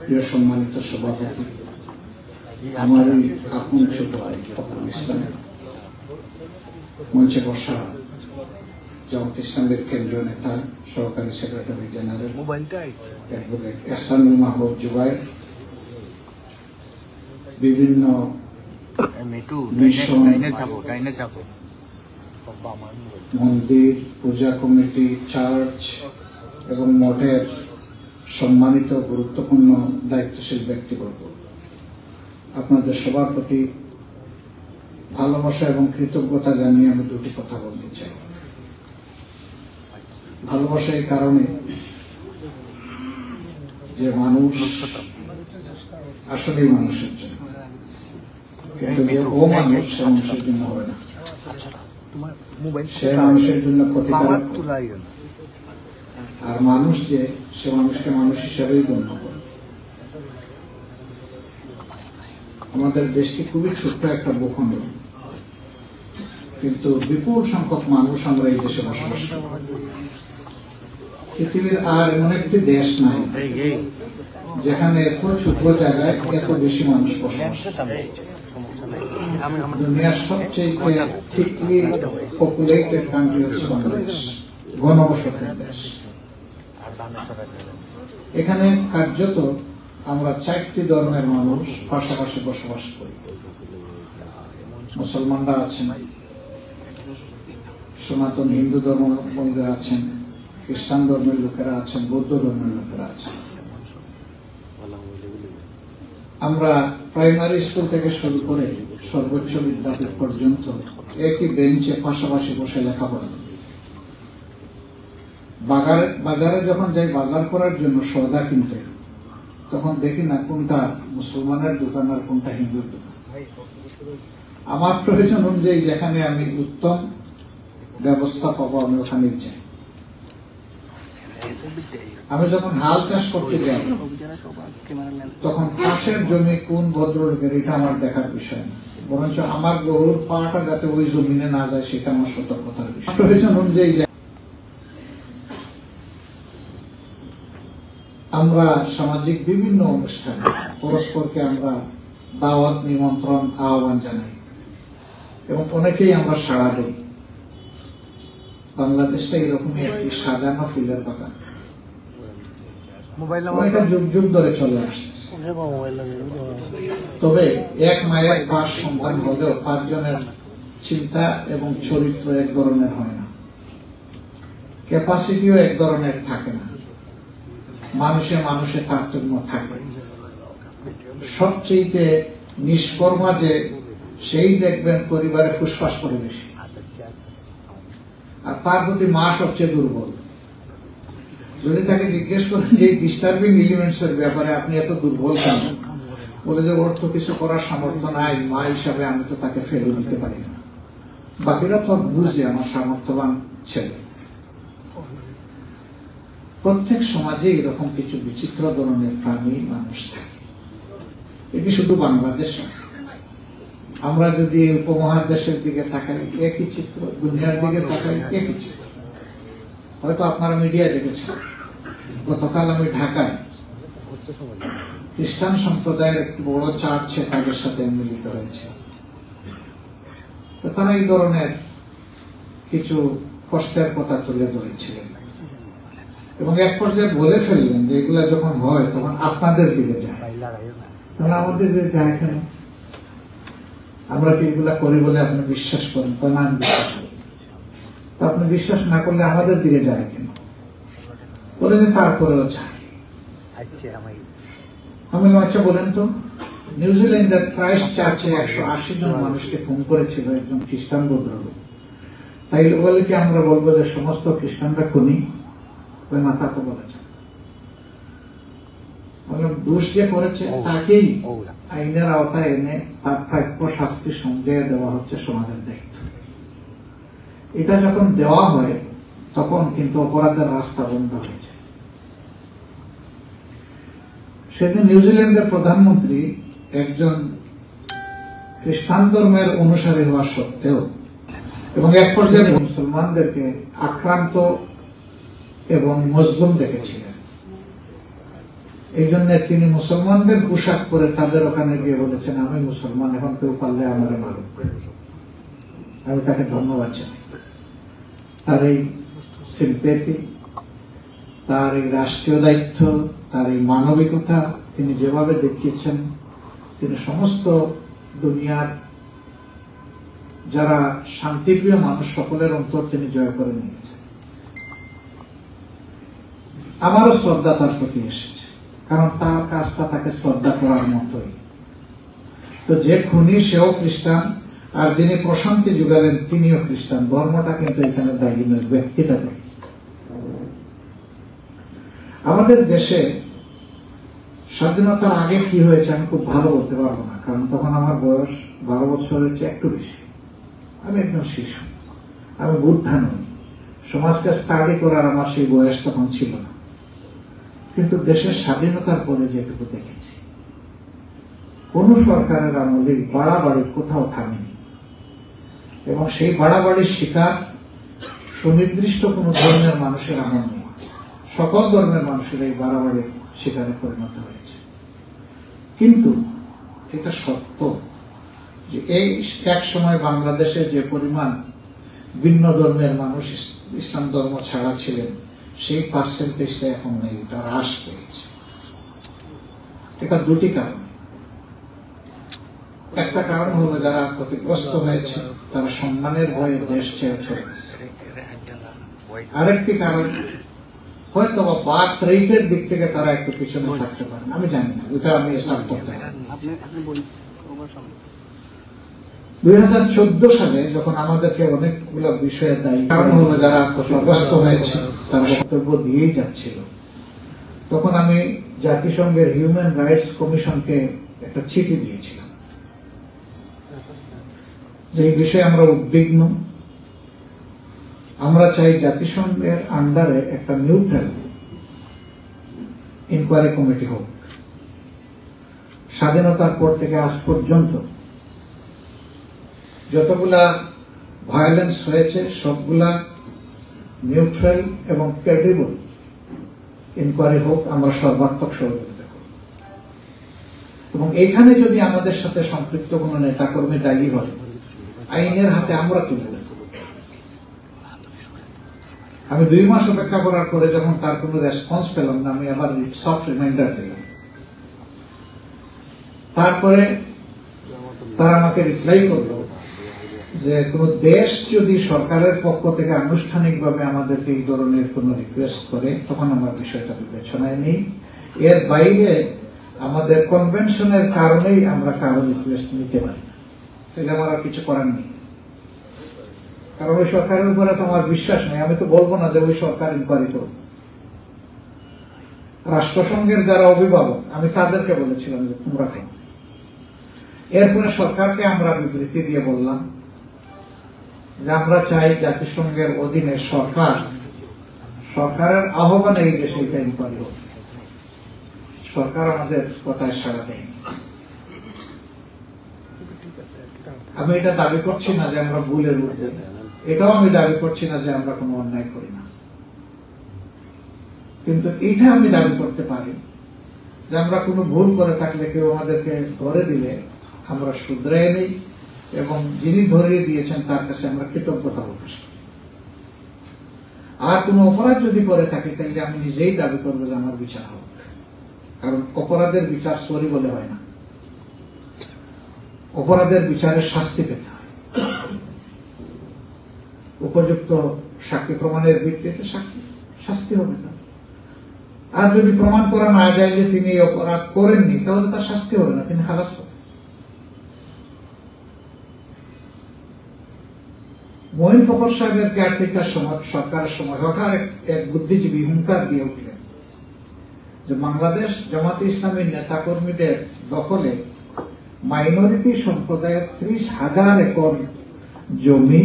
প্রিয় সম্মানিত সভাপতি, আমার এই আপন ছোট ভাই ফখরুল ইসলামের মঞ্চে বসা জামাত ইসলামের কেন্দ্রীয় নেতা সহকারী সেক্রেটারি জেনারেল অ্যাডভোকেট এহসানুল মাহবুব জুবায়ের, বিভিন্ন মন্দির, পূজা কমিটি, চার্চ এবং মঠের সম্মানিত গুরুত্বপূর্ণ দায়িত্বশীল ব্যক্তিবর্গ, আপনাদের সবার প্রতি ভালোবাসা এবং কৃতজ্ঞতা জানিয়ে আমি দুটি কথা বলতে চাই। ভালোবাসা এই কারণে যে মানুষ আসলেই মানুষের জন্য, কিন্তু যে ও মানুষ সে মানুষের জন্য হবে না, সে মানুষের জন্য ক্ষতিকারক, আর মানুষ যে সে মানুষকে মানুষ হিসেবেই গণ্য করে। আমাদের দেশটি খুবই ছোট্ট একটা ভূখণ্ড, কিন্তু বিপুল সংখ্যক মানুষ আমরা এই দেশে বসবাস করি। পৃথিবীর আর এমন একটি দেশ নাই যেখানে এত ছোট জায়গায় এত বেশি মানুষ বসবাস করে। দুনিয়ার সবচেয়ে থিকলি পপুলেটেড কান্ট্রি হচ্ছে বাংলাদেশ, ঘনবসতির দেশ। এখানে কার্যত আমরা 4টি ধর্মের মানুষ পাশাপাশি বসবাস করি। মুসলমানরা আছেন, সনাতন হিন্দু ধর্মের আছেন, খ্রিস্টান ধর্মের লোকেরা আছেন, বৌদ্ধ ধর্মের লোকেরা আছেন। আমরা প্রাইমারি স্কুল থেকে শুরু করে সর্বোচ্চ বিদ্যাপীঠ পর্যন্ত একই বেঞ্চে পাশাপাশি বসে লেখাপড়া করি। বাজারে যখন যাই বাজার করার জন্য সওদা কিনতে, তখন দেখি না কোনটা মুসলমানের দোকান আর কোনটা হিন্দুর দোকান। আমার প্রয়োজন অনুযায়ী যেখানে আমি উত্তম ব্যবস্থা পাবো আমি ওখানে যাই। আমি যখন হাল চাষ করতে যাই তখন পাশের জমি কোন ভদ্রলোকের এটা আমার দেখার বিষয় না, বরঞ্চ আমার গরুর পাটা যাতে ওই জমিনে না যায় সেটা আমার সতর্কতার বিষয়। প্রয়োজন অনুযায়ী আমরা সামাজিক বিভিন্ন অনুষ্ঠানে পরস্পরকে আমরা দাওয়াত, নিমন্ত্রণ, আহ্বান জানাই এবং অনেকেই আমরা সাড়া দিই। বাংলাদেশটা এরকমই একটি সাজানো ফুলের বাগান, যুগ যুগ ধরে চলে আসছে। তবে এক মায়ের 5 সন্তান হলেও 5 জনের চিন্তা এবং চরিত্র এক ধরনের হয় না, ক্যাপাসিটিও এক ধরনের থাকে না, মানুষে মানুষে তারতম্য থাকে। সবচেয়ে নিষ্কর্মা যে সেই দেখবেন পরিবারে ফুসফাস করে বেশি, আর তার প্রতি মা সবচেয়ে দুর্বল। যদি তাকে জিজ্ঞেস করেন যে ডিস্টার্বিং এলিমেন্টস এর ব্যাপারে আপনি এত দুর্বল কেন, বলে যে ওর তো কিছু করার সামর্থ্য নাই, মা হিসাবে আমি তো তাকে ফেলে দিতে পারি না। বাকিরা তো বুঝে আমার সামর্থ্যবান ছেলে। প্রত্যেক সমাজে এরকম কিছু বিচিত্র ধরনের প্রাণী মানুষ থাকে। এটি শুধু বাংলাদেশ, আমরা যদি উপমহাদেশের দিকে তাকাই একই চিত্র, দুনিয়ার দিকে তাকাই একই চিত্র। হয়তো আপনারা মিডিয়ায় দেখেছেন, গতকাল আমি ঢাকায় খ্রিস্টান সম্প্রদায়ের একটি বড় চার্চে তাদের সাথে মিলিত হয়েছে। তো তারা এই ধরনের কিছু কষ্টের কথা তুলে ধরেছিলেন এবং এক পর্যায়ে বলে ফেললেন যে এগুলা যখন হয় তখন আপনাদের দিকে যায়, তখন আমাদের দিকে যায় কেন? আমরা কি এগুলা করি বলে আপনি বিশ্বাস করেন? না, আমি বিশ্বাস করি। আপনি বিশ্বাস না করলে আমাদের দিকে যায় কেন? বলে যে তারপরেও যায়। আমি আচ্ছা বলেন তো, নিউজিল্যান্ডের ক্রাইস্ট চার্চে 180 জন মানুষকে খুন করেছিল একজন খ্রিস্টান ভদ্রলোক। তাই বলে কি আমরা বলবো যে সমস্ত খ্রিস্টানরা খুনি? না, তাকে বলা যায়। দোষ যে করেছে তাকেই আইনের আওতায় এনে তার প্রাপ্য শাস্তি সংজ্ঞা দেওয়া হচ্ছে সমাজের দায়িত্ব। এটা যখন দেওয়া হয় তখন কিন্তু অপরাধের রাস্তা বন্ধ হয়ে যায়। সেদিন নিউজিল্যান্ডের প্রধানমন্ত্রী একজন খ্রিস্টান ধর্মের অনুসারী হওয়া সত্ত্বেও এবং এক পর্যায়ে মুসলমানদেরকে আক্রান্ত এবং মজলুম দেখেছিলেন। এই জন্য তিনি মুসলমানদের পোশাক পরে তাদের ওখানে গিয়ে বলেছেন, আমি মুসলমান, এখন কেউ পারলে আমারে মারুক। আমি তাকে ধন্যবাদ জানাই। তার এই সিম্পেথি, তার এই রাষ্ট্রীয় দায়িত্ব, তার এই মানবিকতা তিনি যেভাবে দেখিয়েছেন, তিনি সমস্ত দুনিয়ার যারা শান্তিপ্রিয় মানুষ সকলের অন্তর তিনি জয় করে নিয়েছেন। আমারও শ্রদ্ধা তার প্রতি এসেছে, কারণ তার কাজটা তাকে শ্রদ্ধা করার মতোই। তো যে খুনি সেও খ্রিস্টান, আর যিনি প্রশান্তি যোগালেন তিনিও খ্রিস্টান। ধর্মটা কিন্তু এখানে দায়ী নয়, ব্যক্তিটা দায়ী। আমাদের দেশে স্বাধীনতার আগে কি হয়েছে আমি খুব ভালো বলতে পারবো না, কারণ তখন আমার বয়স 12 বছরের চেয়ে একটু বেশি। আমি একদম শিশু, আমি বুদ্ধা নই, সমাজকে স্টাডি করার আমার সেই বয়স তখন ছিল না। কিন্তু দেশের স্বাধীনতার পরে যেটুকু দেখেছি, কোন সরকারের আমলে বাড়াবাড়ি কোথাও থামেনি, এবং সেই বাড়াবাড়ির শিকার সুনির্দিষ্ট কোন ধর্মের মানুষের আমল নেই। সকল ধর্মের মানুষের এই বাড়াবাড়ির শিকারে পরিণত হয়েছে। কিন্তু এটা সত্য যে এই এক সময় বাংলাদেশে যে পরিমাণ ভিন্ন ধর্মের মানুষ ইসলাম ধর্ম ছাড়া ছিলেন, সেই পার্সেন্টেজটা এখন নেই, এটা হ্রাস পেয়েছে। এটা দুটি কারণ। একটা কারণ হলো যারা ক্ষতিগ্রস্ত হয়েছে তারা সম্মানের ভয়ে দেশ ছেড়ে চলে গেছে। আরেকটি কারণ হয়তো বা বার্থ রেটের দিক থেকে তারা একটু পিছনে থাকতে পারে, আমি জানি না, ওটা আমি হিসাব করতে পারি। 2014 সালে যখন আমাদেরকে অনেকগুলো বিষয়ের দায়ী কারণ হলো যারা ক্ষতিগ্রস্ত হয়েছে তারা বক্তব্য দিয়েই যাচ্ছিল, তখন আমি জাতিসংঘের হিউম্যান রাইটস কমিশনকে একটা চিঠি দিয়েছিলাম যে এই বিষয়ে আমরা উদ্বিগ্ন। আমরা চাই জাতিসংঘের আন্ডারে একটা নিউট্রাল ইনকোয়ারি কমিটি হোক। স্বাধীনতার পর থেকে আজ পর্যন্ত যতগুলা ভায়োলেন্স হয়েছে সবগুলা নিউট্রাল এবং ক্রেডিবল ইনকোয়ারি হোক, আমরা সর্বাত্মক সহযোগিতা করব। এবং এখানে যদি আমাদের সাথে সম্পৃক্ত কোনো নেতাকর্মী দায়ী হয়, আইনের হাতে আমরা তুলে দেব। আমি 2 মাস অপেক্ষা করার পরে যখন তার কোনো রেসপন্স পেলাম না, আমি আবার সফট রিমাইন্ডার দিলাম। তারপরে তারা আমাকে রিপ্লাই করলো যে কোন দেশ যদি সরকারের পক্ষ থেকে আনুষ্ঠানিকভাবে আমাদেরকে এই ধরনের কোন রিকোয়েস্ট করে তখন আমার বিষয়টা বিবেচনায় নেই। এর বাইরে আমাদের কনভেনশনের কারণেই আমরা কারো রিকোয়েস্ট নিতে পারি না, তাহলে আমার আর কিছু করার নেই। কারণ ওই সরকারের উপরে তো আমার বিশ্বাস নেই। আমি তো বলবো না যে ওই সরকার ইনকোয়ারি করবে। রাষ্ট্রসংঘের যারা অভিভাবক আমি তাদেরকে বলেছিলাম যে তোমরা করো। এরপরে সরকারকে আমরা বিবৃতি দিয়ে বললাম যে আমরা চাই জাতিসংঘের অধীনে সরকারের আহ্বানে এই দেশে এটা ইনকোয়ারি হোক। সরকার আমাদের কথায় সাড়া দেয়নি। আমি এটা দাবি করছি না যে আমরা ভুলের ঊর্ধ্বে, এটাও আমি দাবি করছি না যে আমরা কোনো অন্যায় করি না, কিন্তু এটা আমি দাবি করতে পারি যে আমরা কোনো ভুল করে থাকলে কেউ আমাদেরকে ধরে দিলে আমরা শুধরাই নেই, এবং যিনি ধরিয়ে দিয়েছেন তার কাছে আমরা কৃতজ্ঞতা প্রকাশ করি। আর কোনো অপরাধ যদি করে থাকি তাহলে আমি নিজেই দাবি করবো যে আমার বিচার হোক, কারণ অপরাধের বিচার সরি বলে হয় না, অপরাধের বিচারের শাস্তি পেতে হয়। উপযুক্ত সাক্ষী প্রমাণের ভিত্তিতে শাস্তি হবে না। আর যদি প্রমাণ করা না যায় যে তিনি অপরাধ করেননি, তাহলে তার শাস্তি হবে না, তিনি খালাস হবেন। মঈন ফখর সাহেবের কেয়ারটেকার সরকারের সময় হঠাৎ এক বুদ্ধিজীবী হুঙ্কার দিয়ে উঠলেন যে বাংলাদেশ জামাতে ইসলামীর নেতাকর্মীদের দখলে মাইনরিটি সম্প্রদায়ের 30,000 একর জমি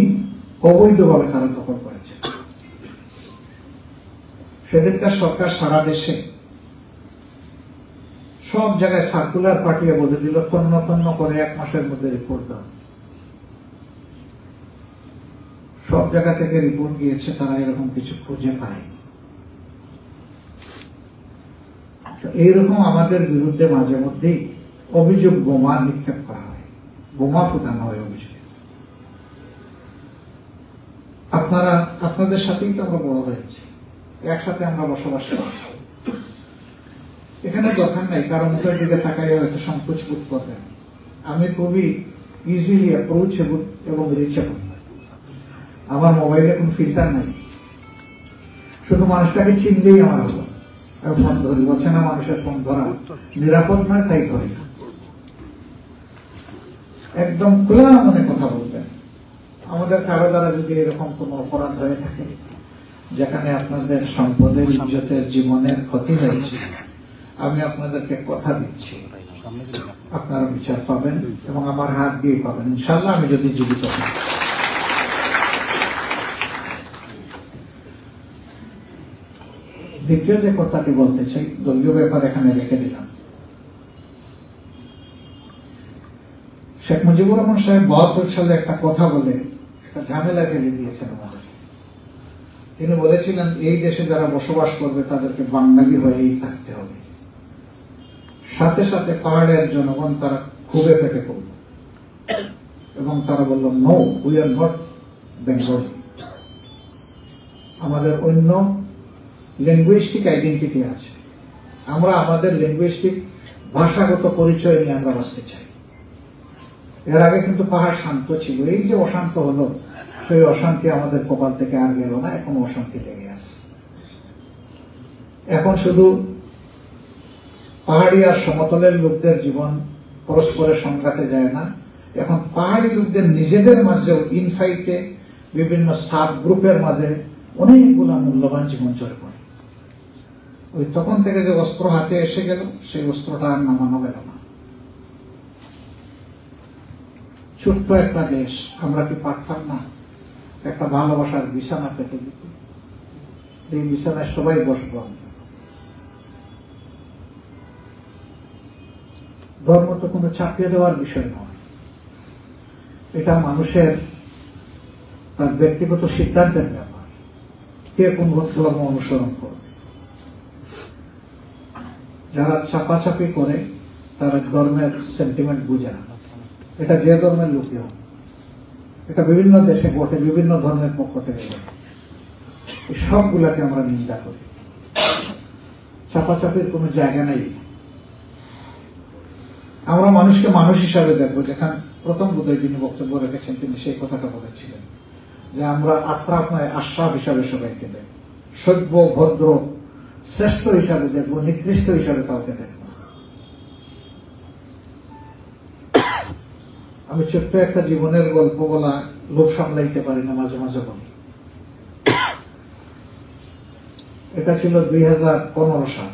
অবৈধভাবে তারা দখল করেছে। সেদিনকার সরকার সারা দেশে সব জায়গায় সার্কুলার পাঠিয়ে বলে দিল তন্ন তন্ন করে 1 মাসের মধ্যে রিপোর্ট দাও। সব জায়গা থেকে রিপোর্ট গিয়েছে, তারা এরকম কিছু খুঁজে পায়। এইরকম আমাদের বিরুদ্ধে মাঝে মধ্যেই অভিযোগ বোমা নিক্ষেপ করা হয়, বোমা ফুটানো হয় অভিযোগ। আপনাদের সাথেই তো আমরা বড় হয়েছি, একসাথে আমরা বসবাস করি। এখানে দরকার নাই কারো মুখের দিকে তাকাই হয়তো সংকোচ বোধ করবেন। আমি খুবই ইজিলি অ্যাপ্রোচেবল এবং রিচেবল। আমার মোবাইলে কোনো ফিল্টার নাই, শুধু মানুষটাকে চিনলেই আমার হলো। ফোন ধরি, বলছে না মানুষের ফোন ধরা নিরাপদ নয়, তাই ধরি না। একদম খোলা মনে কথা বলবেন। আমাদের কারো দ্বারা যদি এরকম কোনো অপরাধ হয়ে থাকে যেখানে আপনাদের সম্পদের, ইজ্জতের, জীবনের ক্ষতি হয়েছে, আমি আপনাদেরকে কথা দিচ্ছি আপনারা বিচার পাবেন এবং আমার হাত দিয়ে পাবেন ইনশাআল্লাহ, আমি যদি জীবিত হই। দ্বিতীয় যে কথাটি বলতে চাই, দলীয় ব্যাপার এখানে রেখে দিলাম। শেখ মুজিবুর রহমান সাহেব 72 সালে একটা কথা বলে একটা ঝামেলা ফেলে দিয়েছেন আমাদের। তিনি বলেছিলেন এই দেশে যারা বসবাস করবে তাদেরকে বাঙালি হয়েই থাকতে হবে। সাথে সাথে পাহাড়ের জনগণ তারা খুবই ফেটে পড়ল এবং তারা বলল, no, we are not Bengali. আমাদের অন্য লিঙ্গুইস্টিক আইডেন্টিটি আছে, আমরা আমাদের লিঙ্গুইস্টিক ভাষাগত পরিচয় নিয়ে আমরা বাঁচতে চাই। এর আগে কিন্তু পাহাড় শান্ত ছিল, এই যে অশান্ত হলো, সেই অশান্তি আমাদের কপাল থেকে আর গেল না, এখন অশান্তি লেগে আছে। এখন শুধু পাহাড়ি আর সমতলের লোকদের জীবন পরস্পরের সংঘাতে যায় না, এখন পাহাড়ি লোকদের নিজেদের মাঝেও ইনফাইটে বিভিন্ন সাব গ্রুপের মাঝে অনেকগুলা মূল্যবান জীবন চলে পড়ে। ওই তখন থেকে যে অস্ত্র হাতে এসে গেল, সেই অস্ত্রটা আর নামানো গেল না। ছোট্ট একটা দেশ, আমরা কি পারতাম না একটা ভালোবাসার বিছানা পেতে দিতে, যে বিছানায় সবাই বসবো? ধর্ম তো কোনো চাপিয়ে দেওয়ার বিষয় নয়, এটা মানুষের তার ব্যক্তিগত সিদ্ধান্তের ব্যাপার, কে কোন ধর্ম অনুসরণ করবে। যারা চাপাচাপি করে তারা ধর্মের সেন্টিমেন্ট বুঝে না, এটা যে ধর্মের লোকই হোক। এটা বিভিন্ন দেশে ঘটে, বিভিন্ন ধর্মের পক্ষ থেকে ঘটে। এই সবগুলাকে আমরা নিন্দা করি, চাপাচাপির কোনো জায়গা নেই। আমরা মানুষকে মানুষ হিসাবে দেখবো। যেখানে প্রথম বোধহয় যিনি বক্তব্য রেখেছেন তিনি সেই কথাটা বলেছিলেন যে আমরা আত্রাপ নয় আশ্রাপ হিসাবে সবাইকে দেখবো, সভ্য, ভদ্র, শ্রেষ্ঠ হিসাবে দেখবো, নিকৃষ্ট হিসাবে কাউকে দেখবো। আমি ছোট্ট একটা জীবনের গল্প বলা লোভ সামলাইতে পারি না, মাঝে মাঝে বলি। এটা ছিল 2015 সাল।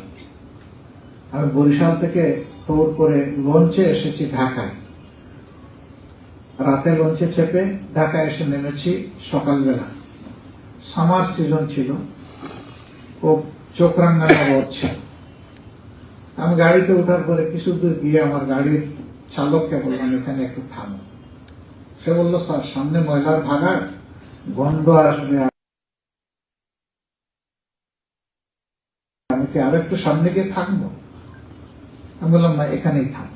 আমি বরিশাল থেকে ট্যুর করে লঞ্চে এসেছি ঢাকায়। রাতে লঞ্চে চেপে ঢাকায় এসে নেমেছি সকালবেলা। সামার সিজন ছিল, খুব চোখ রাঙানো রোদ ছিল। আমি গাড়িতে ওঠার পরে কিছু দূর গিয়ে আমার গাড়ির চালককে বললাম, এখানে একটু থামো। সে বললো, স্যার সামনে ময়লার ভাগাড়, গন্ধ আসবে, আমি কি আর একটু সামনে গিয়ে থাকবো? আমি বললাম, না, এখানেই থাকবো।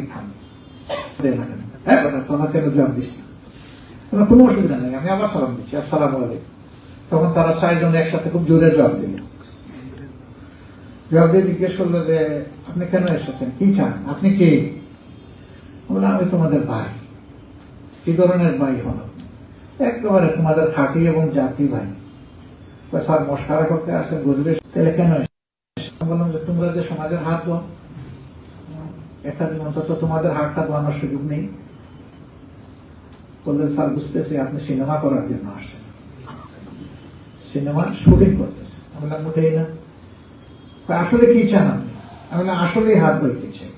নাকি খান? হ্যাঁ তোমাকে জবাব দিস না, কোনো অসুবিধা নেই, আমি আবার সালাম দিচ্ছি, আসসালামু আলাইকুম। তখন তারা 4 জন একসাথে খুব জোরে জবাব দিল। জবাব দিয়ে জিজ্ঞেস করলো যে আপনি কেন এসেছেন, কি চান, আপনি কে? বললাম আমি তোমাদের ভাই। কি ধরনের ভাই হল? একেবারে তোমাদের খাঁটি এবং জাতি ভাই। স্যার মস্কারা করতে আসে, বুঝবে তাহলে কেন? বললাম যে তোমরা যে সমাজের হাত ধোও, একটা দিন অন্তত তোমাদের হাতটা ধোয়ানোর সুযোগ নেই। বললেন স্যার বুঝতেছি আপনি সিনেমা করার জন্য আসছেন, সিনেমা শুটিং করতেছে। আমি বললাম মোটেই না। আসলে কি চান আপনি? আমি বললাম আসলেই হাত ধুইতে চাই,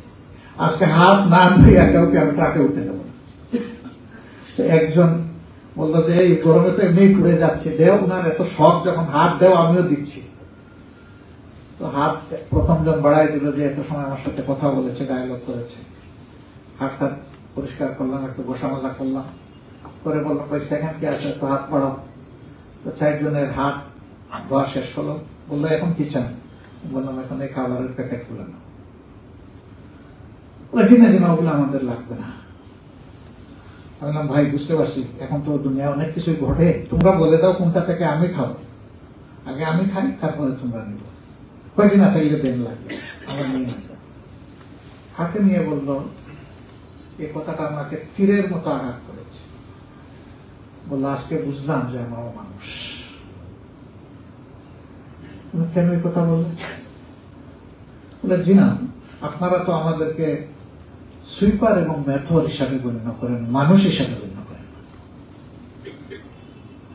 আজকে হাত না ধুইয়া কাউকে আমি ট্রাকে উঠতে দেবো না। একজন বললো যে এই গরমে তো এমনি পুড়ে যাচ্ছে, দেও। ওনার এত শখ, যখন হাত দেও আমিও দিচ্ছি। তো হাত প্রথম জন বাড়াই দিল যে এত সময় আমার সাথে কথা বলেছে, ডায়লগ করেছে। হাতটা পরিষ্কার করলাম, একটু বসা মজা করলাম, করে বললাম ভাই সেকেন্ড কি আছে, একটু হাত বাড়াও। তো 4 জনের হাত ধোয়া শেষ হলো। বললো এখন কি চান? বললাম এখন এই খাবারের প্যাকেট গুলো না। কিনে দিন, ওগুলো আমাদের লাগবে না। আমি বললাম ভাই বুঝতে পারছি, এখন তো দুনিয়া অনেক কিছুই ঘটে, তোমরা বলে দাও কোনটা থেকে আমি খাবো, আগে আমি খাই তারপরে তোমরা নিব। কয়দিন না খাইলে দেন লাগবে, আমার নিয়ে নিতে। হাতে নিয়ে বললো, এই কথাটা আমাকে তীরের মতো আঘাত করেছে। বললো আজকে বুঝলাম যে আমরাও মানুষ। কেন এই কথা বললেন? বলে জি না, আপনারা তো আমাদেরকে সুইপার এবং মেথর হিসাবে গণ্য করেন, মানুষ হিসাবে গণ্য করেন।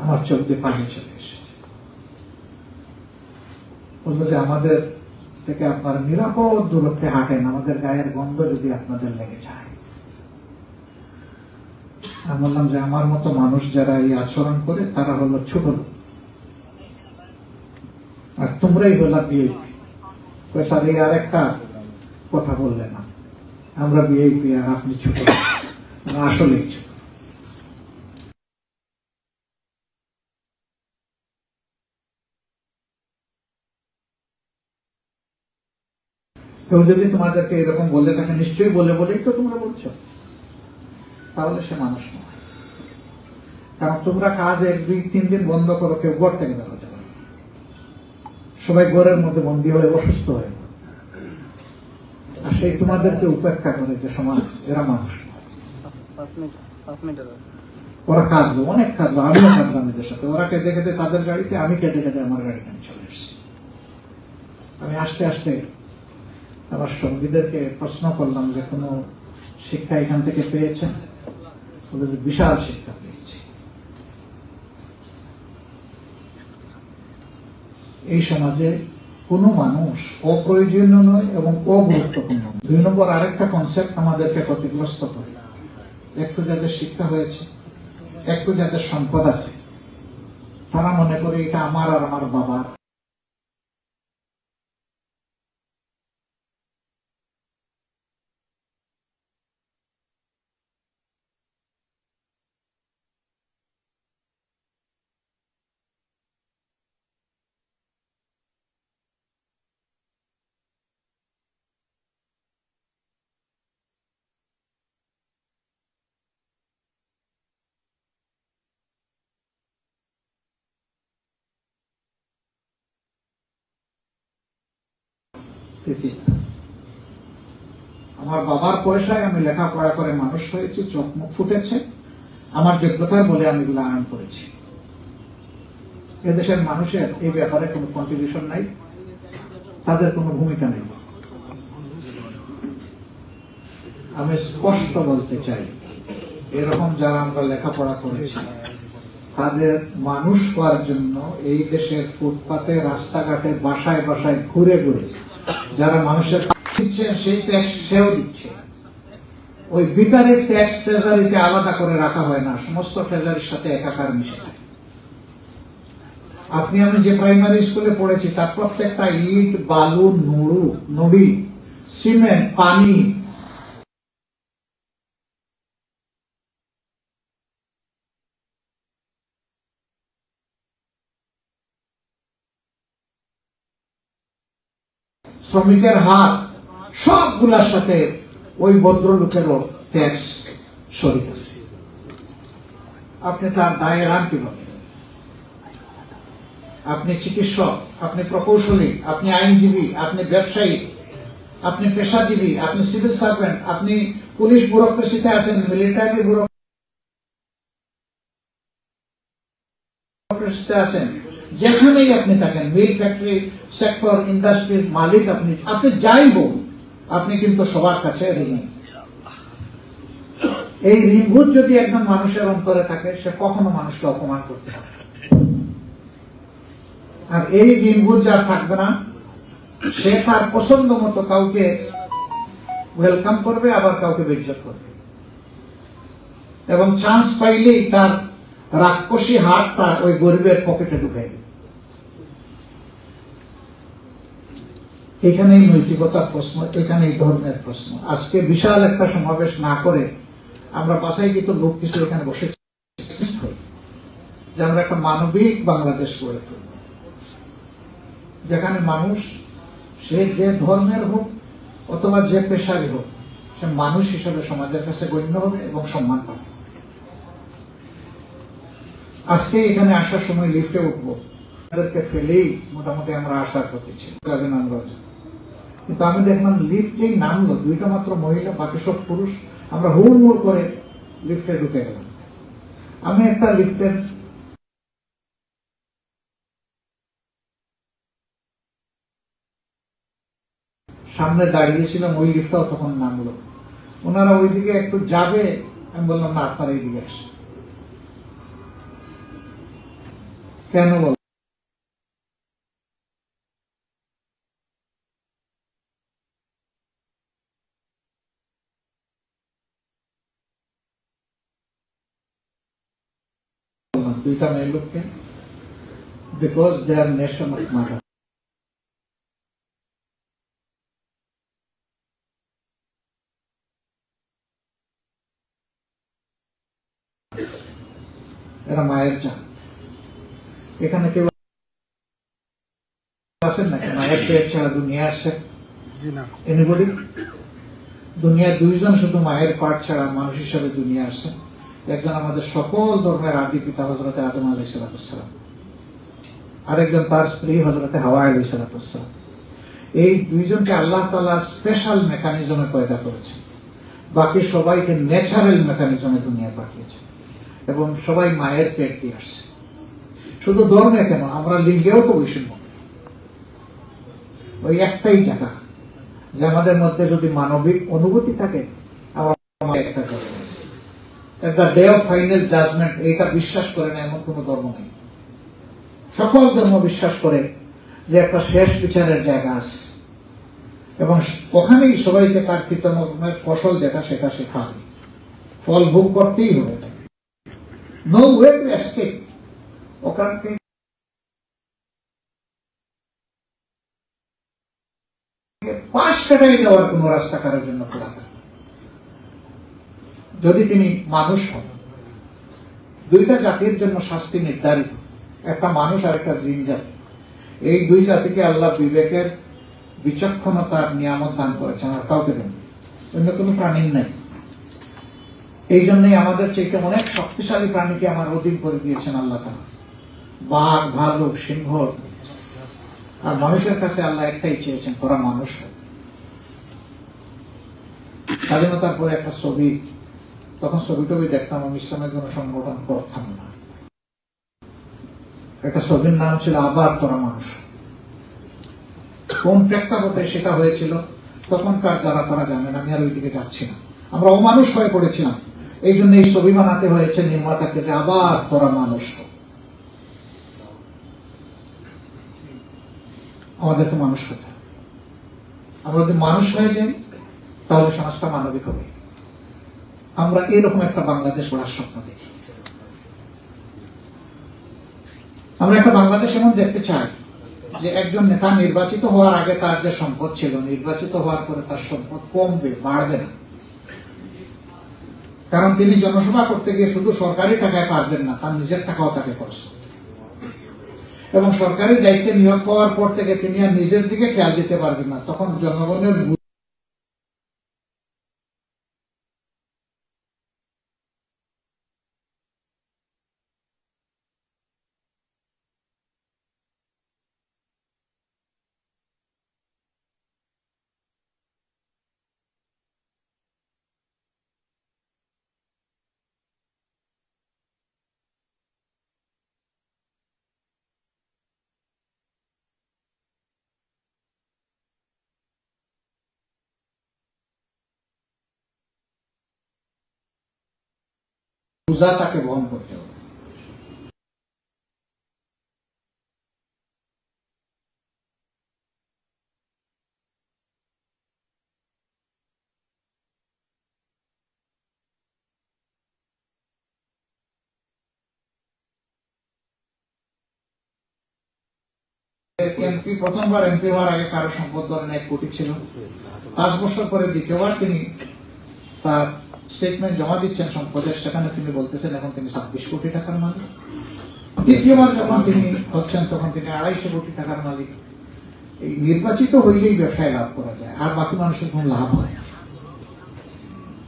আমার চোখ দিয়ে পানি চলে এসেছে। বললো যে আমাদের থেকে আপনারা নিরাপদ দূরত্বে হাঁটেন, আমাদের গায়ের গন্ধ যদি আপনাদের লেগে যায়। আমি বললাম যে আমার মতো মানুষ যারা এই আচরণ করে তারা হলো ছোট লোক, আর তোমরাই হলো বিএপি। স্যার এই আর একটা কথা বললে না, আমরা বিএপি আর আপনি ছোট, আসলেই ছোট। কেউ যদি তোমাদেরকে এরকম বলে থাকে, নিশ্চয়ই বলে বলেই তো তোমরা বলছো, তাহলে সে মানুষ নয়। কারণ তোমরা কাজ 1-2-3 দিন বন্ধ করো, কেউ ঘর থেকে বেরোতে পারে, সবাই ঘরের মধ্যে বন্দী হয়ে অসুস্থ হয়ে, আর সেই তোমাদেরকে উপেক্ষা করে যে সমাজ, এরা মানুষ নয়। ওরা কাঁদলো, অনেক কাঁদলো, আমিও কাঁদলাম এদের সাথে। ওরা কেঁদে কেঁদে তাদের গাড়িতে, আমি কেঁদে কেঁদে আমার গাড়িতে আমি চলে এসেছি। আমি আস্তে আস্তে আমার সঙ্গীদেরকে প্রশ্ন করলাম যে কোনো শিক্ষা এখান থেকে পেয়েছেন? বলে যে বিশাল শিক্ষা পেয়েছি। এই সমাজে কোনো মানুষ অপ্রয়োজনীয় নয় এবং অগুরুত্বপূর্ণ। 2 নম্বর আরেকটা কনসেপ্ট আমাদেরকে ক্ষতিগ্রস্ত করে, একটু যাদের শিক্ষা হয়েছে, একটু যাদের সম্পদ আছে, তারা মনে করে এটা আমার আর আমার বাবার। আমার বাবার পয়সায় আমি লেখাপড়া করে মানুষ হয়েছি, চোখ মুখ ফুটেছে, আমার যোগ্যতার বলে আমি এগুলো আর্ন করেছি। এদেশের মানুষের এই ব্যাপারে কোনো কন্ট্রিবিউশন নাই, তাদের কোনো ভূমিকা নেই। আমি স্পষ্ট বলতে চাই, এরকম যারা আমরা লেখাপড়া করেছি তাদের মানুষ হওয়ার জন্য এই দেশের ফুটপাতে, রাস্তাঘাটে, বাসায় বাসায় ঘুরে ঘুরে যারা মানুষের দিচ্ছে, সেই ট্যাক্স সেও দিচ্ছে। ওই ভিতরের ট্যাক্স ট্রেজারিতে আলাদা করে রাখা হয় না, সমস্ত ট্রেজারির সাথে একাকার মিশে যায়। আপনি আমি যে প্রাইমারি স্কুলে পড়েছি তার প্রত্যেকটা ইট, বালু, নুড়ি, সিমেন্ট, পানি, শ্রমিকের হাত, সবগুলার সাথে ওই ভদ্রলোকেরও ট্যাক্স শরিক আছে। আপনি তার দায় এড়ান কিভাবে? আপনি চিকিৎসক, আপনি প্রকৌশলী, আপনি আইনজীবী, আপনি ব্যবসায়ী, আপনি পেশাজীবী, আপনি সিভিল সার্ভেন্ট, আপনি পুলিশ ব্যুরোক্রেসিতে আছেন, মিলিটারি ব্যুরোক্রেসিতে আছেন, যেখানেই আপনি থাকেন, মিল ফ্যাক্টরি সেক্টর, ইন্ডাস্ট্রির মালিক, আপনি যাই হোক, আপনি কিন্তু সবার কাছে ঋণী। এই ঋণবোধ যদি একজন মানুষের অন্তরে থাকে, সে কখনো মানুষকে অপমান করতে পারে। আর এই ঋণবোধ যার থাকবে না, সে তার পছন্দ মতো কাউকে ওয়েলকাম করবে, আবার কাউকে বেইজ্জত করবে, এবং চান্স পাইলেই তার রাক্ষসী হাতটা ওই গরিবের পকেটে ঢুকাই দেবে। এখানেই নৈতিকতার প্রশ্ন, এখানেই ধর্মের প্রশ্ন। আজকে বিশাল একটা সমাবেশ না করে আমরা বাসায় কিন্তু লোক কিছু এখানে বসে যে আমরা একটা মানবিক বাংলাদেশ গড়ে তুলব, যেখানে মানুষ, সে যে ধর্মের হোক অথবা যে পেশারই হোক, সে মানুষ হিসেবে সমাজের কাছে গণ্য হবে এবং সম্মান পাবে। আজকে এখানে আসার সময় লিফটে উঠবো, তাদেরকে ফেলেই মোটামুটি আমরা আসার প্রতি ছিল, কিন্তু আমি দেখলাম লিফট যেই নামলো, দুইটা মাত্র মহিলা, বাকি সব পুরুষ। আমরা হুড়মুড় করে লিফটে ঢুকে গেলাম। আমি একটা লিফটের সামনে দাঁড়িয়েছিলাম, ওই লিফটটাও তখন নামলো। ওনারা ওইদিকে একটু যাবে, আমি বললাম না, আপনারা এইদিকে আসে। কেন বল? দুইটা মেয়ে লোককে, because they are nation of mother. এরা মায়ের জাত। এখানে কেউ আছেন নাকি মায়ের পেট ছাড়া দুনিয়া আসছে? এনিবডি? দুনিয়া দুইজন শুধু মায়ের পাট ছাড়া মানুষ হিসাবে দুনিয়া আসছে। একজন আমাদের সকল ধর্মের আদি পিতা হযরতে আদম আলাইহিস সালাম, আরেকজন তার স্ত্রী হযরতে হাওয়া আলাইহিস সালাম। এই দুইজনকে আল্লাহ তাআলা স্পেশাল মেকানিজমে পয়দা করেছেন, বাকি সবাইকে ন্যাচারাল মেকানিজমে দুনিয়া পাঠিয়েছে, এবং সবাই মায়ের পেট দিয়ে আসছে। শুধু ধর্মে কেন, আমরা লিঙ্গেও তো বৈষম্য। ওই একটাই জায়গা যে আমাদের মধ্যে যদি মানবিক অনুভূতি থাকে, একটা ডে অফ ফাইনাল জাজমেন্ট, এইটা বিশ্বাস করে না এমন কোন ধর্ম নেই। সকল ধর্ম বিশ্বাস করে যে একটা শেষ বিচারের জায়গা আছে, এবং ওখানেই সবাইকে তার কৃতকর্মের ফসল যেটা সেটা সে খাবে, ফল ভোগ করতেই হবে। No way to escape. ওখানে পাশ কাটাই দেওয়ার কোন রাস্তা কারোর জন্য খোলা থাকে, যদি তিনি মানুষ হন। দুইটা জাতির জন্য শাস্তি নির্ধারিত, একটা মানুষ আর একটা জিন জাতি। এই দুই জাতিকে আল্লাহ বিবেকের, বিচক্ষণতার নিয়ামত দান করেছেন, আর কাউকে দেন, অন্য কোনো প্রাণীর নাই। এই জন্যই আমাদের চাইতে অনেক শক্তিশালী প্রাণীকে আমার অধীন করে দিয়েছেন আল্লাহ তাআলা, বাঘ, ভালুক, সিংহ। আর মানুষের কাছে আল্লাহ একটাই চেয়েছেন, তোরা মানুষ হয়। স্বাধীনতার পরে একটা ছবি, তখন ছবি টবি দেখতাম, আমি ইসলামের কোন সংগঠন করতাম না। একটা ছবির নাম ছিল আবার তোরা মানুষ। কোন প্রেক্ষাপটে সেটা হয়েছিল তখনকার যারা তারা জানেন, আমি আর ওইদিকে যাচ্ছি না। আমরা অমানুষ হয়ে পড়েছিলাম, এই জন্য এই ছবি বানাতে হয়েছে নির্মাতাকে যে আবার তোরা মানুষ। আমাদেরকে মানুষ হতে, আমরা যদি মানুষ হয়ে যাই তাহলে সমাজটা মানবিক হবে। আমরা এরকম একটা বাংলাদেশ গড়ার স্বপ্ন দেখি। আমরা একটা বাংলাদেশ এমন দেখতে চাই যে একজন নেতা নির্বাচিত হওয়ার আগে তার যে সম্পদ ছিল, নির্বাচিত হওয়ার পরে তার সম্পদ কমবে, বাড়বে না। কারণ তিনি জনসভা করতে গিয়ে শুধু সরকারি টাকায় পারবেন না, তার নিজের টাকাও তাকে খরচ করতে, এবং সরকারি দায়িত্বে নিয়োগ পাওয়ার পর থেকে তিনি আর নিজের দিকে খেয়াল দিতে পারবেন না। তখন জনগণের বোঝা তাকে বহন করতে হবে। এমপি প্রথমবার এমপি হওয়ার আগে কারো সম্পদ ধরেন 1 কোটি ছিল, 5 বছর পরে দ্বিতীয়বার তিনি তার স্টেটমেন্ট জমা দিচ্ছেন সম্পদের, সেখানে তিনি বলতেছেন এখন তিনি 26 কোটি টাকার মালিক। দ্বিতীয়বার যখন তিনি হচ্ছেন তখন তিনি 250 কোটি টাকার মালিক। এই নির্বাচিত হইলেই ব্যবসায় লাভ করা যায়, আর বাকি মানুষের কোন লাভ হয়?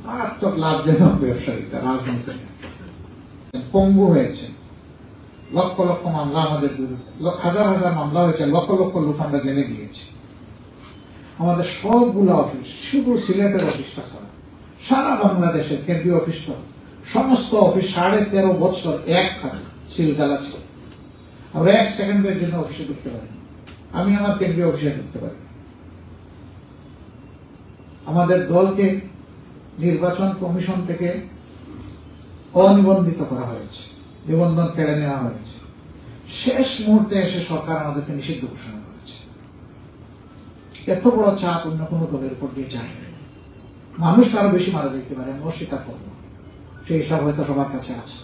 মারাত্মক লাভজনক ব্যবসায়িতা, রাজনীতি। পঙ্গু হয়েছে, লক্ষ লক্ষ মামলা আমাদের বিরুদ্ধে, হাজার হাজার মামলা হয়েছে, লক্ষ লক্ষ লোক আমরা জেনে গিয়েছি। আমাদের সবগুলো অফিস, শুধু সিলেটের অফিসটা ছাড়া সারা বাংলাদেশের কেন্দ্রীয় অফিসটা, সমস্ত অফিস 13.5 বছর এক থাকে সিলগালা ছিল। আমরা 1 সেকেন্ডের জন্য অফিসে ঢুকতে পারি, আমি আমার কেন্দ্রীয় অফিসে ঢুকতে পারি। আমাদের দলকে নির্বাচন কমিশন থেকে অনিবন্ধিত করা হয়েছে, নিবন্ধন কেড়ে নেওয়া হয়েছে। শেষ মুহূর্তে এসে সরকার আমাদেরকে নিষিদ্ধ ঘোষণা করেছে। এত বড় চাপ অন্য কোনো দলের উপর দিয়ে যায়। মানুষ আরো বেশি মারা যেতে পারে, আমি অস্বীকার করব, সেই হিসাব হয়তো সবার কাছে আছে,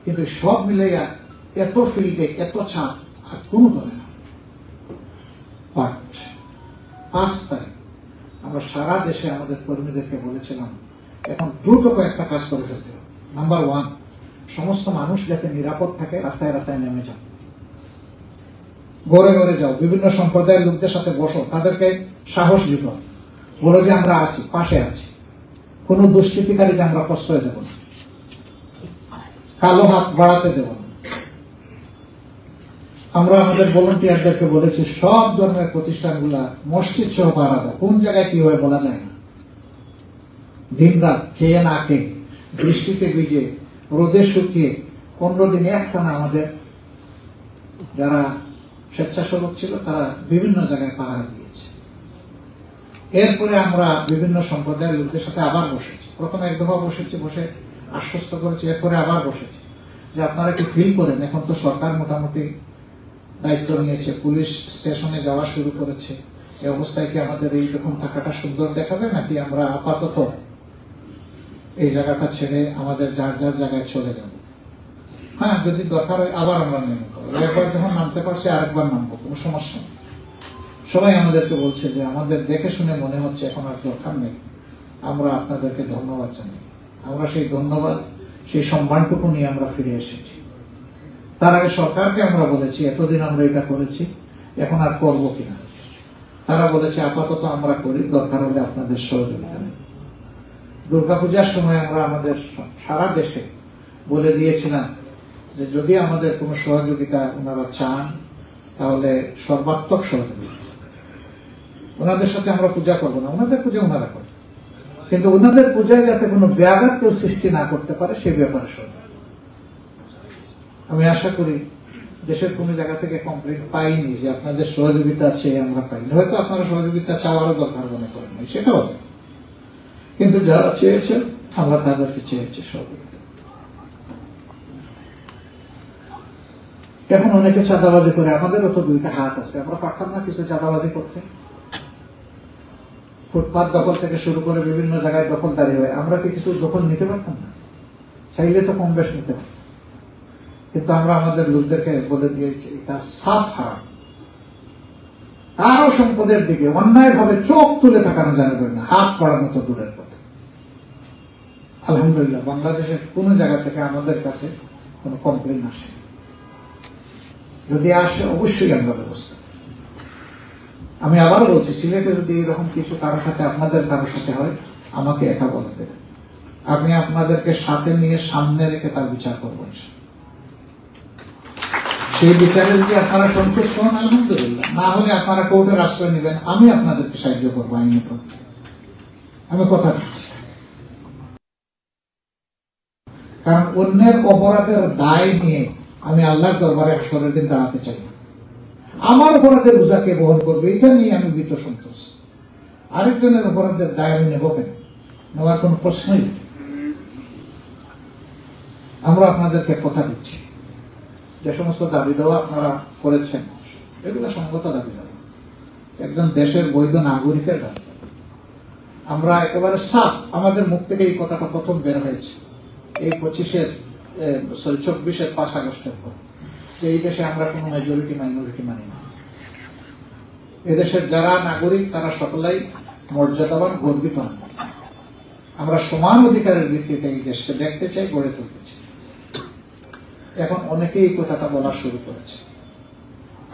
কিন্তু সব মিলে এত ফিল্ডে এত চাপ আর কোনো দলে না। 5 তারিখ আমরা সারা দেশে আমাদের কর্মীদেরকে বলেছিলাম এখন দ্রুত কয়েকটা কাজ করে ফেলতে হবে। নাম্বার 1, সমস্ত মানুষ যাতে নিরাপদ থাকে, রাস্তায় রাস্তায় নেমে যাও, ঘরে ঘরে যাও, বিভিন্ন সম্প্রদায়ের লোকদের সাথে বসো, তাদেরকে সাহস দিত, বলো যে আমরা আছি, পাশে আছি, কোন দুষ্কৃতিকারীকে আমরা প্রশ্রয় দেব না, কালো হাত বাড়াতে দেব না। আমরা আমাদের ভলান্টিয়ারদেরকে বলেছি সব ধর্মের প্রতিষ্ঠানগুলা মসজিদ সহ পাহারা দেয়, কোন জায়গায় কি হয় বলা যায় না। দিন রাত খেয়ে না খেয়ে, বৃষ্টিতে ভিজে, রোদে শুকিয়ে 15 দিন একটানা আমাদের যারা স্বেচ্ছাসেবক ছিল তারা বিভিন্ন জায়গায় পাহারা দিয়েছে। এরপরে আমরা বিভিন্ন সম্প্রদায়ের লোকদের সাথে আবার বসেছি, প্রথমে 1 দফা বসেছি, বসে আশ্বস্ত করেছি, এরপরে আবার বসেছি যে আপনারা কি ফিল করেন এখন তো সরকার মোটামুটি দায়িত্ব নিয়েছে, পুলিশ স্টেশনে যাওয়া শুরু করেছে, এই অবস্থায় কি আমাদের এইরকম থাকাটা সুন্দর দেখাবে, নাকি আমরা আপাতত এই জায়গাটা ছেড়ে আমাদের যার যার জায়গায় চলে যাব? হ্যাঁ, যদি দরকার হয় আবার আমরা নেমে যাবো, একবার যখন নামতে পারছি আরেকবার নামবো, কোনো সমস্যা নেই। সবাই আমাদেরকে বলছে যে আমাদের দেখে শুনে মনে হচ্ছে এখন আর দরকার নেই, আমরা আপনাদেরকে ধন্যবাদ জানাই। আমরা সেই ধন্যবাদ, সেই সম্মানটুকু নিয়ে আমরা ফিরে এসেছি। তার আগে সরকারকে আমরা বলেছি এতদিন আমরা এটা করেছি, এখন আর করবো কিনা। তারা বলেছে আপাতত আমরা করি, দরকার হলে আপনাদের সহযোগিতা নেই। দুর্গাপূজার সময় আমরা আমাদের সারা দেশে বলে দিয়েছিলাম যে যদি আমাদের কোনো সহযোগিতা ওনারা চান তাহলে সর্বাত্মক সহযোগিতা, ওনাদের সাথে আমরা পূজা করবো না, ওনাদের পূজা ওনারা করবে, কিন্তু ওনাদের পূজায় যাতে কোনো ব্যাঘাত কেউ সৃষ্টি না করতে পারে সেই ব্যাপারে সহযোগিতা। আমি আশা করি দেশের কোন জায়গা থেকে কমপ্লেন পাইনি যে আপনাদের সহযোগিতা চেয়ে আমরা পাইনি। হয়তো আপনারা সহযোগিতা চাওয়ারও দরকার মনে করেন নাই, সেটাও, কিন্তু যারা চেয়েছেন আমরা তাদেরকে চেয়েছি সহযোগিতা। এখন অনেকে চাঁদাবাজি করে, আমাদেরও তো 2টা হাত আছে, আমরা পারতাম না কিছু চাঁদাবাজি করতে? ফুটপাত দখল থেকে শুরু করে বিভিন্ন জায়গায় দখলদারি হয়, আমরা কি কিছু দখল নিতে পারতাম না? চাইলে তো কম বেশ নিতে পারতাম, কিন্তু আমরা আমাদের লোকদেরকে বলে দিয়েছি এটা সাফ হারাম, কারো সম্পদের দিকে অন্যায় ভাবে চোখ তুলে তাকানো যাবে না, হাত পড়ার মতো দূরের কথা। আলহামদুলিল্লাহ বাংলাদেশের কোন জায়গা থেকে আমাদের কাছে কোনো কমপ্লেন আসে, যদি আসে অবশ্যই আমরা ব্যবস্থা। আমি আবারও বলছি, সিলেটে যদি এরকম কিছু কারোর সাথে, আপনাদের কারোর সাথে হয়, আমাকে একা বলে দেবেন, আমি আপনাদেরকে সাথে নিয়ে সামনে রেখে তার বিচার করবো। সেই বিচারে যদি আপনারা সন্তুষ্ট হন আলহামদুলিল্লাহ, না হলে আপনারা কোর্টের আশ্রয় নেবেন, আমি আপনাদেরকে সাহায্য করবো আইনি পক্ষে, আমি কথা দিচ্ছি। কারণ অন্যের অপরাধের দায় নিয়ে আমি আল্লাহর দরবারে হাসরের দিন দাঁড়াতে চাই না। আমার অপরাধের বোঝাকে বহন করবে, এটা নিয়ে আমি ভীত সন্তোষ। আরেকজনের অপরাধের দায় আমি নেব কেন? নেওয়ার কোন প্রশ্নই। আমরা আপনাদেরকে কথা দিচ্ছি, যে সমস্ত দাবি দেওয়া আপনারা করেছেন এগুলো সঙ্গত দাবি দেওয়া, একজন দেশের বৈধ নাগরিকের দাবি। আমরা একেবারে সাফ, আমাদের মুখ থেকে এই কথাটা প্রথম বের হয়েছে এই 24 5 আগস্টের পর, যে এই দেশে আমরা কোনো মেজরিটি মাইনরিটি মানি না। এদেশের যারা নাগরিক তারা সকলেই মর্যাদাবান, গর্বিত নাগরিক। আমরা সমান অধিকারের ভিত্তিতে এই দেশকে দেখতে চাই, গড়ে তুলতে চাই। এখন অনেকেই এই কথাটা বলা শুরু করেছে।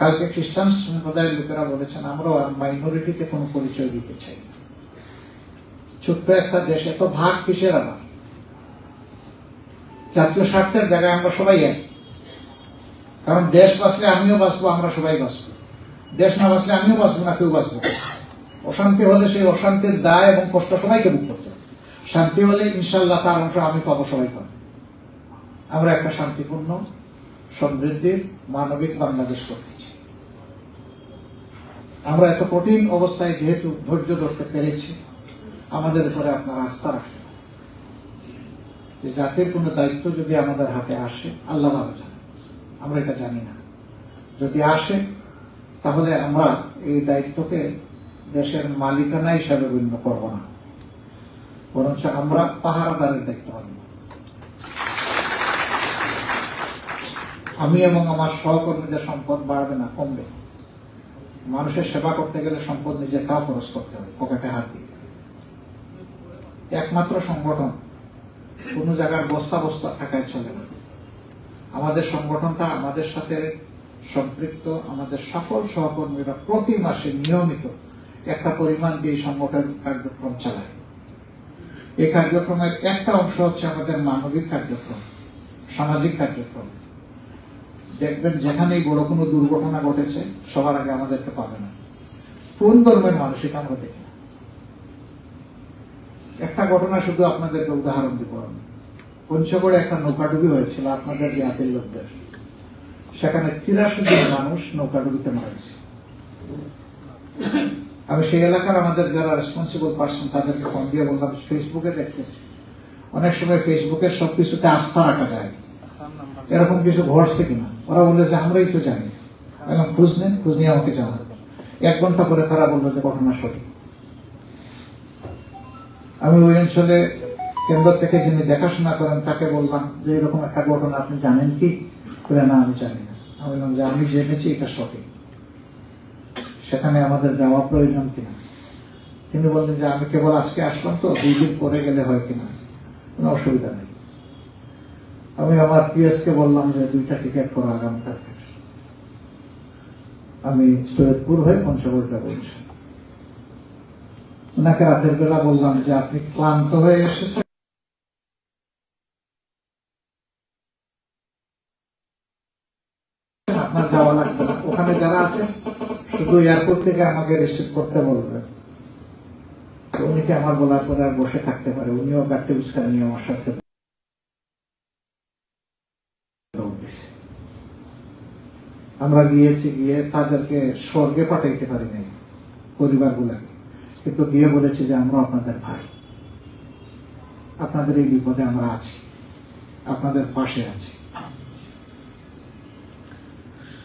কালকে খ্রিস্টান সম্প্রদায়ের লোকেরা বলেছেন আমরা মাইনরিটিতে কোনো পরিচয় দিতে চাই। ছোট্ট একটা দেশ, এত ভাগ কিসের আবার? জাতীয় স্বার্থের জায়গায় আমরা সবাই এক। কারণ দেশ বাঁচলে আমিও বাঁচবো, আমরা সবাই বাঁচবো। দেশ না বাঁচলে আমিও বাঁচবো না, কেউ বাঁচবো। অশান্তি হলে সেই অশান্তির দায় এবং কষ্ট সবাইকে ভোগ করতে হবে। শান্তি হলে ইনশাল্লাহ তার অংশ আমি পাবো, সবাই পাবো। আমরা একটা শান্তিপূর্ণ, সমৃদ্ধির, মানবিক বাংলাদেশ করতে চাই। আমরা এত কঠিন অবস্থায় যেহেতু ধৈর্য ধরতে পেরেছি, আমাদের উপরে আপনারা আস্থা রাখেন যে জাতির কোন দায়িত্ব যদি আমাদের হাতে আসে, আল্লাহ ভালো জানে, আমরা এটা জানি না, যদি আসে তাহলে আমরা এই দায়িত্বকে দেশের মালিকানা হিসাবে গণ্য করব না, বরঞ্চ আমরা পাহারাদারের দায়িত্ব পালন। আমি এবং আমার সহকর্মীদের সম্পদ বাড়বে না, কমবে। মানুষের সেবা করতে গেলে সম্পদ নিজে কাউ খরচ করতে হবে, পকেটে হাত দিয়ে। একমাত্র সংগঠন কোন জায়গার বস্তা বস্তা টাকায় চলে না। আমাদের সংগঠনটা আমাদের সাথে সম্পৃক্ত, আমাদের সকল সহকর্মীরা প্রতি মাসে নিয়মিত একটা পরিমাণ দিয়ে সংগঠন কার্যক্রম চালায়। এই কার্যক্রমের একটা অংশ হচ্ছে আমাদের মানবিক কার্যক্রম, সামাজিক কার্যক্রম। দেখবেন যেখানেই বড় কোনো দুর্ঘটনা ঘটেছে সবার আগে আমাদেরকে পাবে না। কোন ধর্মের মানসিক আমরা দেখি না। একটা ঘটনা শুধু আপনাদেরকে উদাহরণ দিব। পঞ্চগড়ে একটা নৌকাডুবি হয়েছিল আপনাদের জ্ঞাতির লোকদের। সেখানে 83 জন মানুষ নৌকাডুবিতে মারা গেছে। আমি সেই এলাকার আমাদের যারা রেসপন্সিবল পার্সন তাদেরকে ফোন দিয়ে বললাম, ফেসবুকে দেখতেছি, অনেক সময় ফেসবুকের সবকিছুতে আস্থা রাখা যায়, এরকম কিছু ঘটছে কিনা। ওরা বললো যে আমরাই তো জানি। এখন খোঁজ নেন, খোঁজ নিয়ে আমাকে জানান। 1 ঘন্টা পরে তারা বললো যে ঘটনা সঠিক। আমি ওই অঞ্চলে কেন্দ্র থেকে যিনি দেখাশোনা করেন তাকে বললাম যে এরকম একটা ঘটনা আপনি জানেন কি? না, আমি জানি না। আমি বললাম যে আমি জেনেছি এটা সঠিক, সেখানে আমাদের যাওয়া প্রয়োজন কিনা। তিনি বললেন যে আমি কেবল আজকে আসলাম, তো 2 দিন পরে গেলে হয় কিনা, কোনো অসুবিধা নেই। আমি আমার পিএসকে বললাম যে 2টা টিকিট করো আগামীকালকে। আমি সৈয়দপুর হয়ে পঞ্চগড় যাবো। ওনাকে রাতের বেলা বললাম যে আপনি ক্লান্ত হয়ে এসেছেন, আপনার যাওয়া লাগবে না। ওখানে যারা আছে শুধু এয়ারপোর্ট থেকে আমাকে রিসিভ করতে বলবেন। উনি কি আমার বলার পরে আর বসে থাকতে পারে? উনিও গাড়ি উস্কানি নিয়ে আমার সাথে আমরা গিয়েছি, গিয়ে তাদেরকে স্বর্গে পাঠাইতে পারি নাই পরিবারগুলাকে, কিন্তু গিয়ে বলেছি যে আমরা আপনাদের ভাই, আপনাদের এই বিপদে আমরা আছি, আপনাদের পাশে আছি।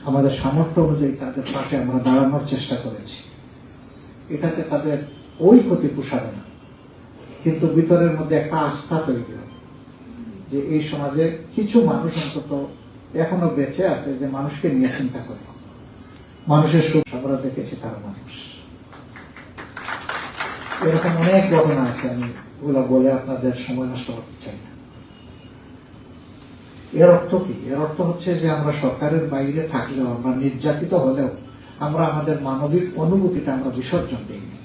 আমাদের সামর্থ্য অনুযায়ী তাদের পাশে আমরা দাঁড়ানোর চেষ্টা করেছি। এটাতে তাদের ওই ক্ষতি পোষাবে না, কিন্তু ভিতরের মধ্যে একটা আস্থা তৈরি হবে যে এই সমাজে কিছু মানুষ অন্তত এখনো বেঁচে আছে যে মানুষকে নিয়ে চিন্তা করে, মানুষের সুখ আমরা দেখেছি তার মানুষ। এরকম অনেক ঘটনা আছে, আমি ওগুলো বলে আপনাদের সময় নষ্ট করতে চাই না। এর অর্থ কি? এর অর্থ হচ্ছে যে আমরা সরকারের বাইরে থাকলেও, আমরা নির্যাতিত হলেও আমরা আমাদের মানবিক অনুভূতিটা আমরা বিসর্জন দিইনি।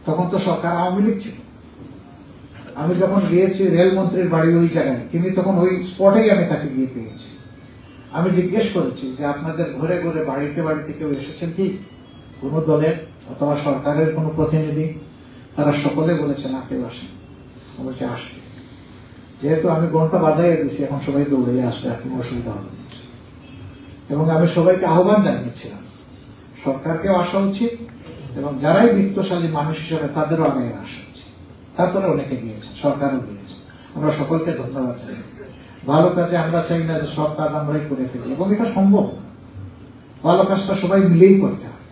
তখন তো সরকার আওয়ামী লীগ ছিল। আমি যখন গিয়েছি রেলমন্ত্রীর বাড়ি ওই জায়গায়, তিনি তখন ওই স্পটেই আমি তাকে গিয়ে পেয়েছি। আমি জিজ্ঞেস করেছি যে আপনাদের ঘরে ঘরে বাড়িতে বাড়িতে কেউ এসেছেন কি, কোন দলের অথবা সরকারের কোন প্রতিনিধি? তারা সকলে বলেছে না, কেউ আসেন। বলছে আসবে। যেহেতু আমি ঘন্টা বাজাইয়ে দিয়েছি, এখন সবাই দৌড়ে আসবে, আর কোনো অসুবিধা হবে না। এবং আমি সবাইকে আহ্বান জানিয়েছিলাম সরকারকেও আসা উচিত, এবং যারাই বিত্তশালী মানুষ হিসেবে তাদেরও আগে আসা উচিত। তারপরে অনেকে গিয়েছে, সরকারও গিয়েছে, আমরা সকলকে ধন্যবাদ জানাই। ভালো কাজে আমরা চাই না যে সব কাজ আমরাই করে ফেলি, এবং এটা সম্ভব। ভালো কাজটা সবাই মিলেই করতে হয়।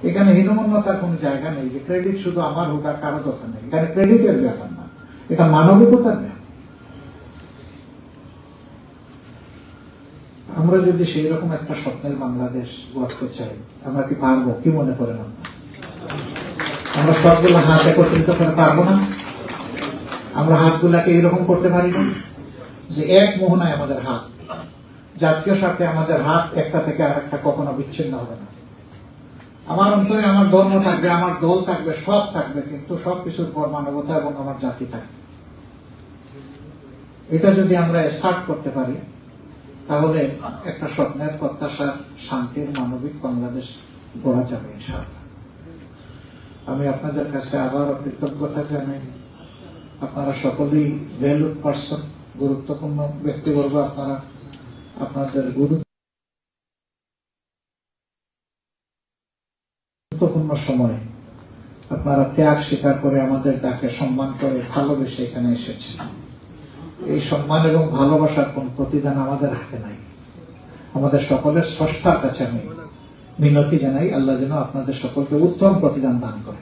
এখানে হীনমন্যতার কোনো জায়গা নেই যে ক্রেডিট শুধু আমার হোক আর কারো কথা নেই। এখানে ক্রেডিটের ব্যাপার না, এটা মানবিকতার ব্যাপার। আমরা যদি সেই রকম একটা স্বপ্নের বাংলাদেশ গড়তে চাই, আমরা কি পারবো? কি মনে করেন আপনারা? আমরা সবগুলো হাত একত্রিত করে পারবো না? আমরা হাতগুলাকে এরকম করতে পারি না যে এক মোহনায় আমাদের হাত, জাতীয় স্বার্থে আমাদের হাত একটা থেকে আরেকটা কখনো বিচ্ছিন্ন হবে না। আমার অন্তরে আমার ধর্ম থাকবে, আমার দল থাকবে, সব থাকবে, কিন্তু সবকিছুর পর মানবতা এবং আমার জাতি থাকবে। এটা যদি আমরা সার্ট করতে পারি, তাহলে একটা স্বপ্নের প্রত্যাশা, শান্তির মানবিক বাংলাদেশ গড়া যাবে ইনশাআল্লাহ। আমি আপনাদের কাছে আবার কৃতজ্ঞতা জানাই। আপনারা সকলেই ভ্যালুড পার্সন, গুরুত্বপূর্ণ ব্যক্তিবর্গ। আপনারা আপনাদের গুরুত্বপূর্ণ সময় আপনারা ত্যাগ স্বীকার করে আমাদের ডাকে সম্মান করে ভালোবেসে এখানে এসেছেন। এই সম্মান এবং ভালোবাসার কোন প্রতিদান আমাদের হাতে নাই। আমাদের সকলের স্রষ্টার কাছে আমি মিনতি জানাই, আল্লাহ যেন আপনাদের সকলকে উত্তম প্রতিদান দান করে।